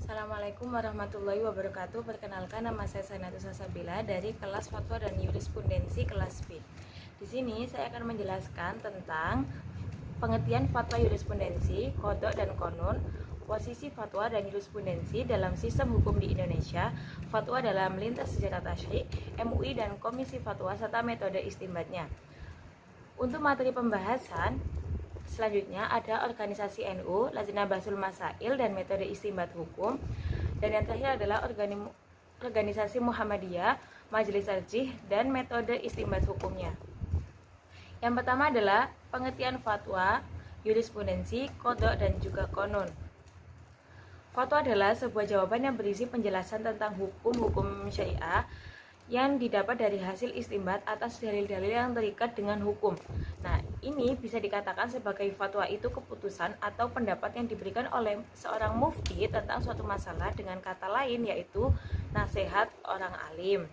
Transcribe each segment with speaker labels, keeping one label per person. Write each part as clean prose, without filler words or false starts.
Speaker 1: Assalamualaikum warahmatullahi wabarakatuh. Perkenalkan, nama saya Sanatu Sasabila dari kelas Fatwa dan Jurisprudensi kelas B. Di sini saya akan menjelaskan tentang pengertian fatwa jurisprudensi, kodok dan konun, posisi fatwa dan jurisprudensi dalam sistem hukum di Indonesia, fatwa dalam lintas sejarah tasyrik, MUI dan Komisi Fatwa serta metode istinbatnya. Untuk materi pembahasan selanjutnya ada organisasi NU, Lajnah Bahsul Masail dan metode istinbat hukum. Dan yang terakhir adalah organisasi Muhammadiyah, Majelis Tarjih dan metode istinbat hukumnya. Yang pertama adalah pengertian fatwa, jurisprudensi, kodok dan juga konun. Fatwa adalah sebuah jawaban yang berisi penjelasan tentang hukum-hukum syariah yang didapat dari hasil istinbat atas dalil-dalil yang terikat dengan hukum. Nah, ini bisa dikatakan sebagai fatwa itu keputusan atau pendapat yang diberikan oleh seorang mufti tentang suatu masalah, dengan kata lain yaitu nasihat orang alim.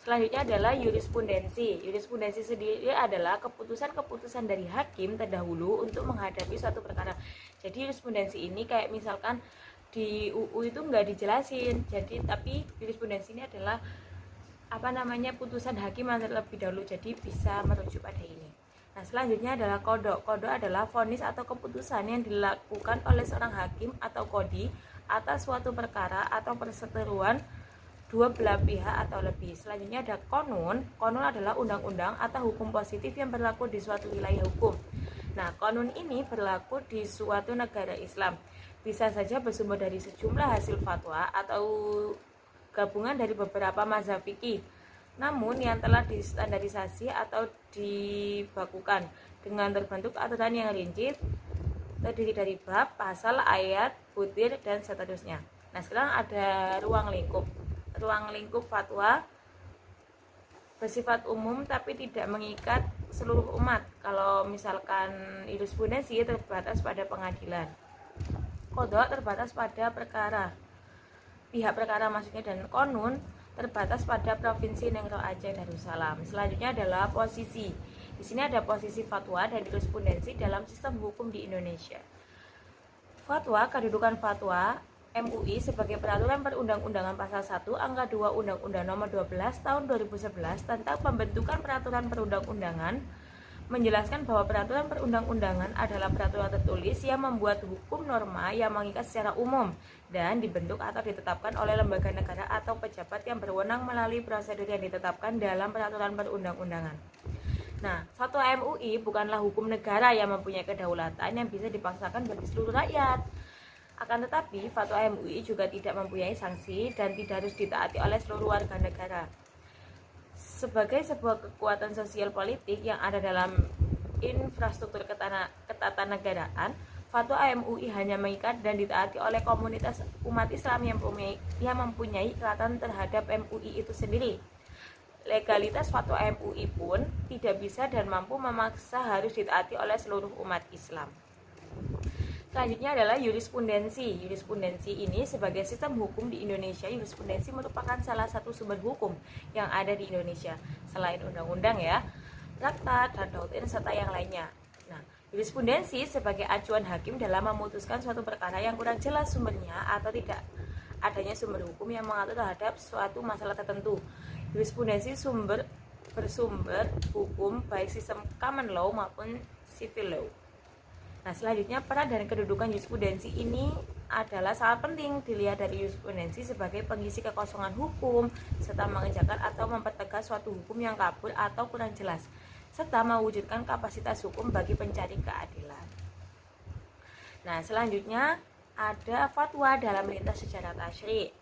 Speaker 1: Selanjutnya adalah jurisprudensi. Jurisprudensi sendiri adalah keputusan-keputusan dari hakim terdahulu untuk menghadapi suatu perkara. Jadi jurisprudensi ini kayak misalkan di UU itu nggak dijelasin. Tapi jurisprudensi ini adalah putusan hakim yang terlebih dahulu, jadi bisa merujuk pada ini. Nah, selanjutnya adalah kodok. Kodok adalah vonis atau keputusan yang dilakukan oleh seorang hakim atau kodi atas suatu perkara atau perseteruan dua belah pihak atau lebih. Selanjutnya ada konun. Konun adalah undang-undang atau hukum positif yang berlaku di suatu wilayah hukum. Nah, konun ini berlaku di suatu negara Islam. Bisa saja bersumber dari sejumlah hasil fatwa atau gabungan dari beberapa mazhab fikih, namun yang telah distandarisasi atau dibakukan dengan terbentuk aturan yang rinci, terdiri dari bab, pasal, ayat, butir, dan seterusnya. Nah, sekarang ada ruang lingkup. Ruang lingkup fatwa bersifat umum tapi tidak mengikat seluruh umat. Kalau misalkan jurisprudensi terbatas pada pengadilan, kodok terbatas pada pihak perkara maksudnya, dan konun terbatas pada Provinsi Ningro Aceh Darussalam. Selanjutnya adalah posisi. Di sini ada posisi fatwa dan jurisprudensi dalam sistem hukum di Indonesia. Fatwa, kedudukan fatwa MUI sebagai peraturan perundang-undangan pasal 1 angka 2 Undang-Undang Nomor 12 Tahun 2011 tentang pembentukan peraturan perundang-undangan menjelaskan bahwa peraturan perundang-undangan adalah peraturan tertulis yang membuat hukum norma yang mengikat secara umum dan dibentuk atau ditetapkan oleh lembaga negara atau pejabat yang berwenang melalui prosedur yang ditetapkan dalam peraturan perundang-undangan. Nah, fatwa MUI bukanlah hukum negara yang mempunyai kedaulatan yang bisa dipaksakan bagi seluruh rakyat. Akan tetapi, fatwa MUI juga tidak mempunyai sanksi dan tidak harus ditaati oleh seluruh warga negara. Sebagai sebuah kekuatan sosial politik yang ada dalam infrastruktur ketatanegaraan, fatwa MUI hanya mengikat dan ditaati oleh komunitas umat Islam yang mempunyai ikatan terhadap MUI itu sendiri. Legalitas fatwa MUI pun tidak bisa dan mampu memaksa harus ditaati oleh seluruh umat Islam. Selanjutnya adalah jurisprudensi. Jurisprudensi ini sebagai sistem hukum di Indonesia, jurisprudensi merupakan salah satu sumber hukum yang ada di Indonesia selain undang-undang ya, traktat dan doktrin serta yang lainnya. Nah, jurisprudensi sebagai acuan hakim dalam memutuskan suatu perkara yang kurang jelas sumbernya atau tidak adanya sumber hukum yang mengatur terhadap suatu masalah tertentu. Jurisprudensi bersumber hukum baik sistem common law maupun civil law. Nah, selanjutnya peran dan kedudukan jurisprudensi ini adalah sangat penting dilihat dari jurisprudensi sebagai pengisi kekosongan hukum serta mengerjakan atau mempertegas suatu hukum yang kabur atau kurang jelas serta mewujudkan kapasitas hukum bagi pencari keadilan. Nah, selanjutnya ada fatwa dalam lintas sejarah tasyrik.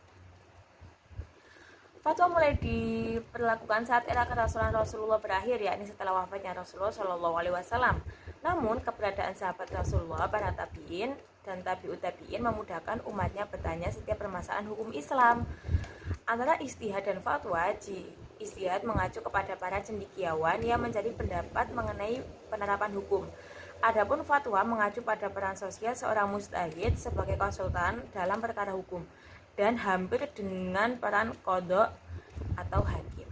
Speaker 1: Fatwa mulai diperlakukan saat era kerasulan Rasulullah berakhir, yakni setelah wafatnya Rasulullah SAW. Namun, keberadaan sahabat Rasulullah, para tabi'in dan tabi'ut tabi'in memudahkan umatnya bertanya setiap permasalahan hukum Islam. Antara ijtihad dan fatwa, ijtihad mengacu kepada para cendekiawan yang mencari pendapat mengenai penerapan hukum. Adapun fatwa mengacu pada peran sosial seorang mujtahid sebagai konsultan dalam perkara hukum dan hampir dengan peran qadha atau hakim.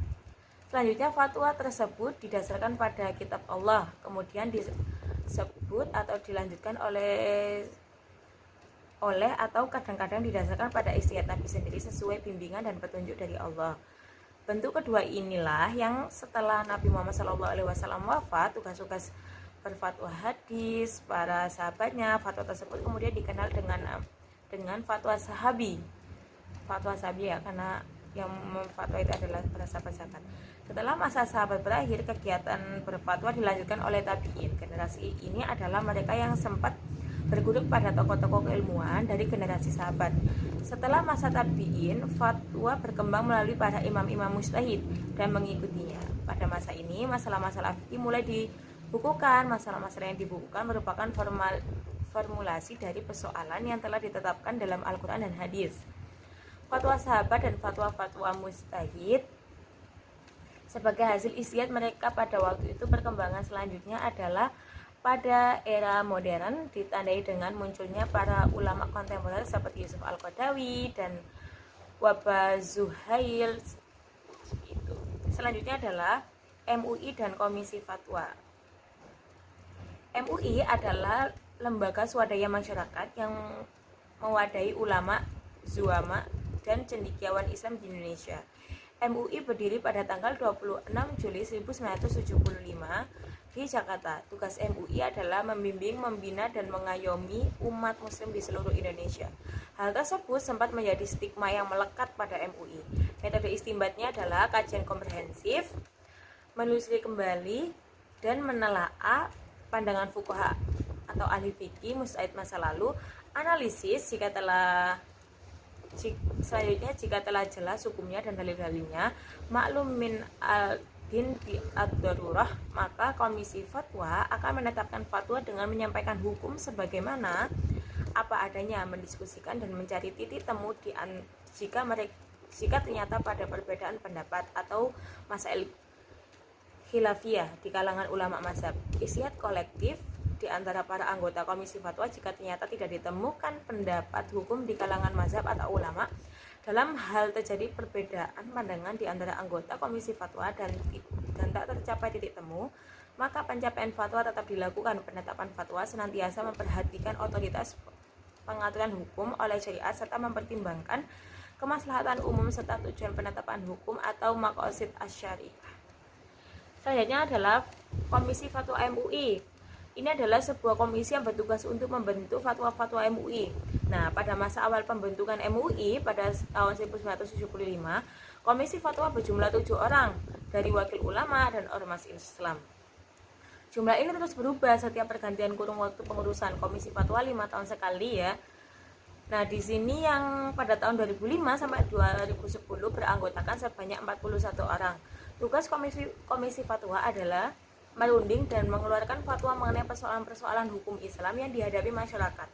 Speaker 1: Selanjutnya, fatwa tersebut didasarkan pada kitab Allah, kemudian disebut atau dilanjutkan oleh oleh atau kadang-kadang didasarkan pada ijtihad Nabi sendiri sesuai bimbingan dan petunjuk dari Allah. Bentuk kedua inilah yang setelah Nabi Muhammad SAW wafat, tugas-tugas berfatwa hadis para sahabatnya, fatwa tersebut kemudian dikenal dengan fatwa sahabi. Fatwa sahabi ya, karena yang memfatwa itu adalah para sahabat-sahabat. Setelah masa sahabat berakhir, kegiatan berfatwa dilanjutkan oleh tabi'in. Generasi ini adalah mereka yang sempat berguru pada tokoh-tokoh keilmuan dari generasi sahabat. Setelah masa tabi'in, fatwa berkembang melalui para imam-imam mujtahid dan mengikutinya. Pada masa ini, masalah-masalah fikih mulai dibukukan. Masalah-masalah yang dibukukan merupakan formulasi dari persoalan yang telah ditetapkan dalam Al-Quran dan hadis. Fatwa sahabat dan fatwa-fatwa mujtahid sebagai hasil ijtihad mereka pada waktu itu. Perkembangan selanjutnya adalah pada era modern ditandai dengan munculnya para ulama kontemporer seperti Yusuf Al-Qaradawi dan Wahba Zuhail. Selanjutnya adalah MUI dan Komisi Fatwa. MUI adalah lembaga swadaya masyarakat yang mewadahi ulama, zuama, dan cendekiawan Islam di Indonesia. MUI berdiri pada tanggal 26 Juli 1975 di Jakarta. Tugas MUI adalah membimbing, membina, dan mengayomi umat muslim di seluruh Indonesia. Hal tersebut sempat menjadi stigma yang melekat pada MUI. Metode istinbatnya adalah kajian komprehensif, menelusuri kembali, dan menelaah pandangan fuqaha atau ahli fikih mujtahid masa lalu, analisis selanjutnya jika telah jelas hukumnya dan dalil-dalilnya, maklum min al-din bi ad-darurah, maka komisi fatwa akan menetapkan fatwa dengan menyampaikan hukum sebagaimana apa adanya, mendiskusikan dan mencari titik temu jika ternyata pada perbedaan pendapat atau masail khilafiyah di kalangan ulama mazhab. Ijtihad kolektif di antara para anggota komisi fatwa jika ternyata tidak ditemukan pendapat hukum di kalangan mazhab atau ulama. Dalam hal terjadi perbedaan pandangan di antara anggota komisi fatwa dan tak tercapai titik temu, maka pencapaian fatwa tetap dilakukan. Penetapan fatwa senantiasa memperhatikan otoritas pengaturan hukum oleh syariat serta mempertimbangkan kemaslahatan umum serta tujuan penetapan hukum atau maqasid asy-syariah. Selanjutnya adalah Komisi Fatwa MUI. Ini adalah sebuah komisi yang bertugas untuk membentuk fatwa-fatwa MUI. Nah, pada masa awal pembentukan MUI pada tahun 1975, komisi fatwa berjumlah 7 orang dari wakil ulama dan ormas Islam. Jumlah ini terus berubah setiap pergantian kurun waktu pengurusan komisi fatwa 5 tahun sekali ya. Nah, di sini yang pada tahun 2005 sampai 2010 beranggotakan sebanyak 41 orang. Tugas komisi fatwa adalah merunding dan mengeluarkan fatwa mengenai persoalan-persoalan hukum Islam yang dihadapi masyarakat.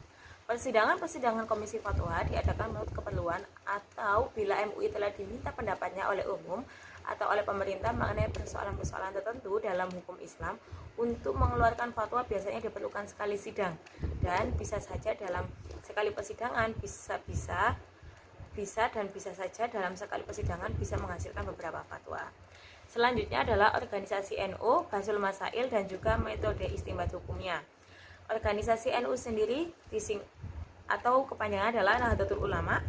Speaker 1: Persidangan komisi fatwa diadakan menurut keperluan atau bila MUI telah diminta pendapatnya oleh umum atau oleh pemerintah mengenai persoalan-persoalan tertentu dalam hukum Islam. Untuk mengeluarkan fatwa biasanya diperlukan sekali sidang, dan bisa saja dalam sekali persidangan bisa saja dalam sekali persidangan bisa menghasilkan beberapa fatwa. Selanjutnya adalah organisasi NU, Basul Masail, dan juga metode istinbat hukumnya. Organisasi NU sendiri atau kepanjangan adalah Nahdlatul Ulama,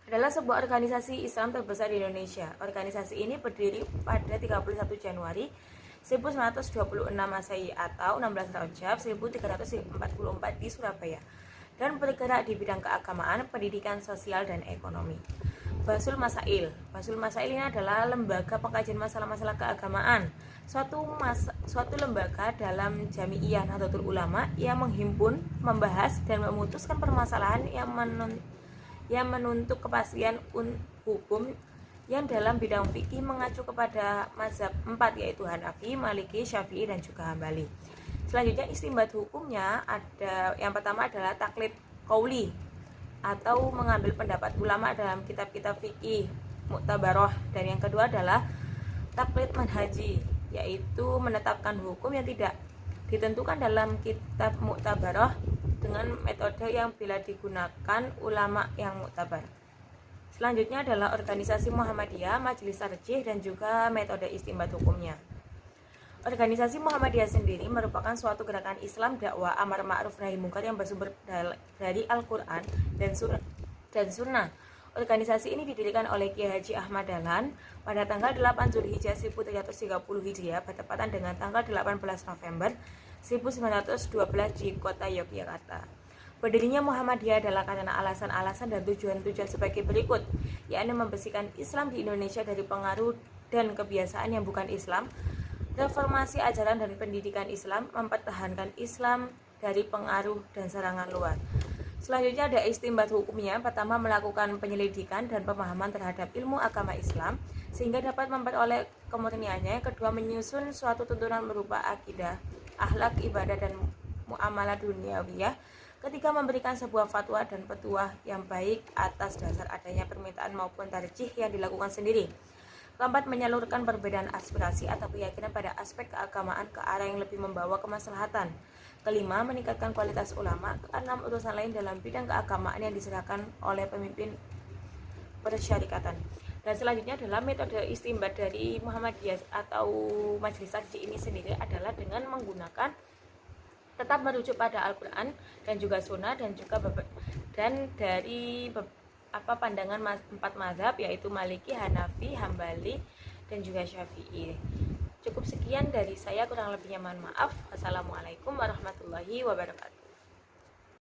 Speaker 1: adalah sebuah organisasi Islam terbesar di Indonesia. Organisasi ini berdiri pada 31 Januari 1926 Masehi atau 16 Rajab 1344 di Surabaya, dan bergerak di bidang keagamaan, pendidikan, sosial, dan ekonomi. Basul Masail ini adalah lembaga pengkajian masalah-masalah keagamaan, suatu lembaga dalam Jami'iyah Nahdlatul Ulama yang menghimpun, membahas, dan memutuskan permasalahan yang menuntut kepastian hukum yang dalam bidang fikih mengacu kepada mazhab 4 yaitu Hanafi, Maliki, Syafi'i, dan juga Hambali. Selanjutnya istinbat hukumnya ada yang pertama adalah taklid qauli atau mengambil pendapat ulama dalam kitab-kitab fikih muktabaroh, dan yang kedua adalah taklid manhaji yaitu menetapkan hukum yang tidak ditentukan dalam kitab muktabaroh dengan metode yang bila digunakan ulama yang muktabar. Selanjutnya adalah organisasi Muhammadiyah, Majelis Tarjih, dan juga metode istinbat hukumnya. Organisasi Muhammadiyah sendiri merupakan suatu gerakan Islam dakwah amar ma'ruf nahi munkar yang bersumber dari Al-Quran dan Sunnah. Organisasi ini didirikan oleh Kiai Haji Ahmad Dahlan pada tanggal 8 Zulhijjah 1330 Hijriah bertepatan dengan tanggal 18 November 1912 di kota Yogyakarta. Berdirinya Muhammadiyah adalah karena alasan-alasan dan tujuan-tujuan sebagai berikut, yakni membersihkan Islam di Indonesia dari pengaruh dan kebiasaan yang bukan Islam, reformasi ajaran dan pendidikan Islam, mempertahankan Islam dari pengaruh dan serangan luar. Selanjutnya ada istinbat hukumnya. Pertama, melakukan penyelidikan dan pemahaman terhadap ilmu agama Islam sehingga dapat memperoleh kemurniannya. Kedua, menyusun suatu tuntunan berupa akidah, akhlak, ibadah, dan muamalah duniawiyah. Ketiga, memberikan sebuah fatwa dan petuah yang baik atas dasar adanya permintaan maupun tarjih yang dilakukan sendiri. Keempat, menyalurkan perbedaan aspirasi atau keyakinan pada aspek keagamaan ke arah yang lebih membawa kemaslahatan. Kelima, meningkatkan kualitas ulama. Keenam, urusan lain dalam bidang keagamaan yang diserahkan oleh pemimpin persyarikatan. Dan selanjutnya adalah metode istinbat dari Muhammadiyah atau Majelis Tarjih ini sendiri adalah dengan menggunakan tetap merujuk pada Al-Quran dan juga Sunnah dan juga dari pandangan empat mazhab, yaitu Maliki, Hanafi, Hambali, dan juga Syafi'i. Cukup sekian dari saya, kurang lebihnya mohon maaf. Wassalamualaikum warahmatullahi wabarakatuh.